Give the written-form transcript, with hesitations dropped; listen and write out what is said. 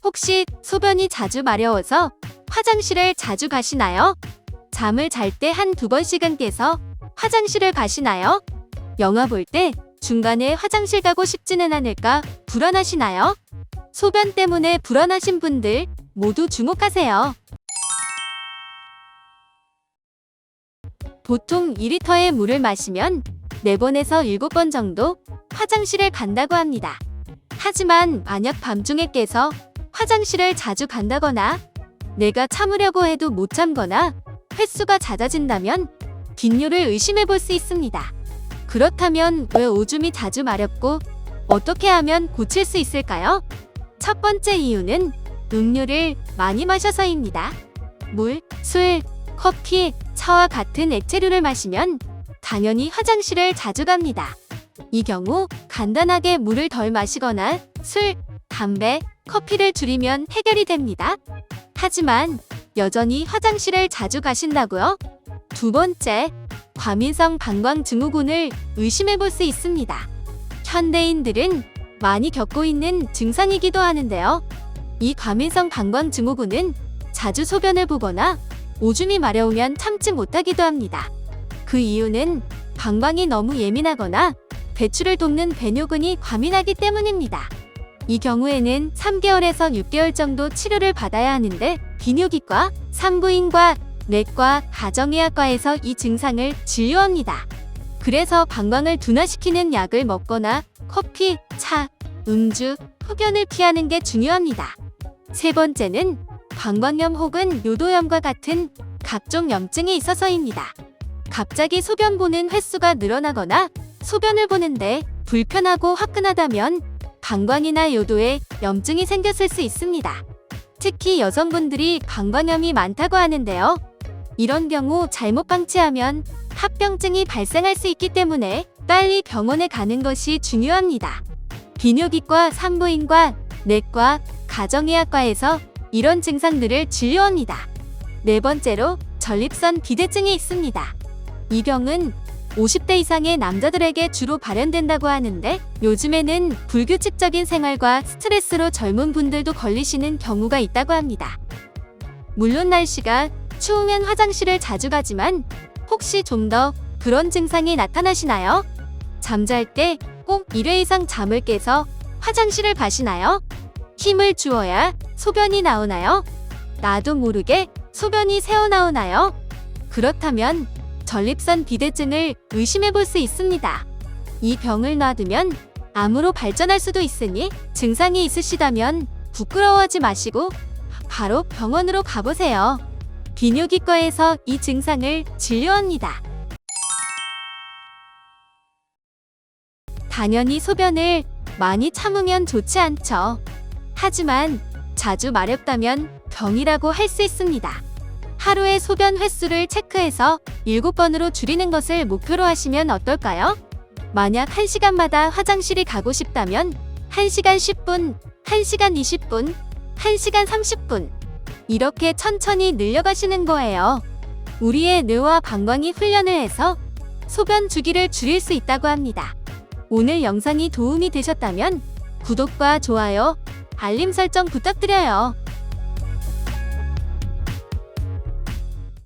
혹시 소변이 자주 마려워서 화장실을 자주 가시나요? 잠을 잘 때 한두 번씩은 깨서 화장실을 가시나요? 영화 볼 때 중간에 화장실 가고 싶지는 않을까 불안하시나요? 소변 때문에 불안하신 분들 모두 주목하세요. 보통 2리터의 물을 마시면 4번에서 7번 정도 화장실을 간다고 합니다. 하지만 만약 밤중에 깨서 화장실을 자주 간다거나 내가 참으려고 해도 못 참거나 횟수가 잦아진다면 빈뇨를 의심해 볼 수 있습니다. 그렇다면 왜 오줌이 자주 마렵고 어떻게 하면 고칠 수 있을까요? 첫 번째 이유는 음료를 많이 마셔서입니다. 물, 술, 커피, 차와 같은 액체류를 마시면 당연히 화장실을 자주 갑니다. 이 경우 간단하게 물을 덜 마시거나 술, 담배, 커피를 줄이면 해결이 됩니다. 하지만 여전히 화장실을 자주 가신다고요? 두 번째, 과민성 방광 증후군을 의심해 볼 수 있습니다. 현대인들은 많이 겪고 있는 증상이기도 하는데요. 이 과민성 방광 증후군은 자주 소변을 보거나 오줌이 마려우면 참지 못하기도 합니다. 그 이유는 방광이 너무 예민하거나 배출을 돕는 배뇨근이 과민하기 때문입니다. 이 경우에는 3개월에서 6개월 정도 치료를 받아야 하는데 비뇨기과, 산부인과, 내과, 가정의학과에서 이 증상을 진료합니다. 그래서 방광을 둔화시키는 약을 먹거나 커피, 차, 음주, 흡연을 피하는 게 중요합니다. 세 번째는 방광염 혹은 요도염과 같은 각종 염증이 있어서입니다. 갑자기 소변 보는 횟수가 늘어나거나 소변을 보는데 불편하고 화끈하다면 방광이나 요도에 염증이 생겼을 수 있습니다. 특히 여성분들이 방광염이 많다고 하는데요. 이런 경우 잘못 방치하면 합병증이 발생할 수 있기 때문에 빨리 병원에 가는 것이 중요합니다. 비뇨기과, 산부인과, 내과, 가정의학과에서 이런 증상들을 진료합니다. 네 번째로 전립선 비대증이 있습니다. 이 병은 50대 이상의 남자들에게 주로 발현된다고 하는데 요즘에는 불규칙적인 생활과 스트레스로 젊은 분들도 걸리시는 경우가 있다고 합니다. 물론 날씨가 추우면 화장실을 자주 가지만 혹시 좀 더 그런 증상이 나타나시나요? 잠잘 때 꼭 1회 이상 잠을 깨서 화장실을 가시나요? 힘을 주어야 소변이 나오나요? 나도 모르게 소변이 새어나오나요? 그렇다면 전립선 비대증을 의심해 볼 수 있습니다. 이 병을 놔두면 암으로 발전할 수도 있으니 증상이 있으시다면 부끄러워하지 마시고 바로 병원으로 가보세요. 비뇨기과에서 이 증상을 진료합니다. 당연히 소변을 많이 참으면 좋지 않죠. 하지만 자주 마렵다면 병이라고 할 수 있습니다. 하루의 소변 횟수를 체크해서 7번으로 줄이는 것을 목표로 하시면 어떨까요? 만약 1시간마다 화장실이 가고 싶다면 1시간 10분, 1시간 20분, 1시간 30분 이렇게 천천히 늘려가시는 거예요. 우리의 뇌와 방광이 훈련을 해서 소변 주기를 줄일 수 있다고 합니다. 오늘 영상이 도움이 되셨다면 구독과 좋아요, 알림 설정 부탁드려요.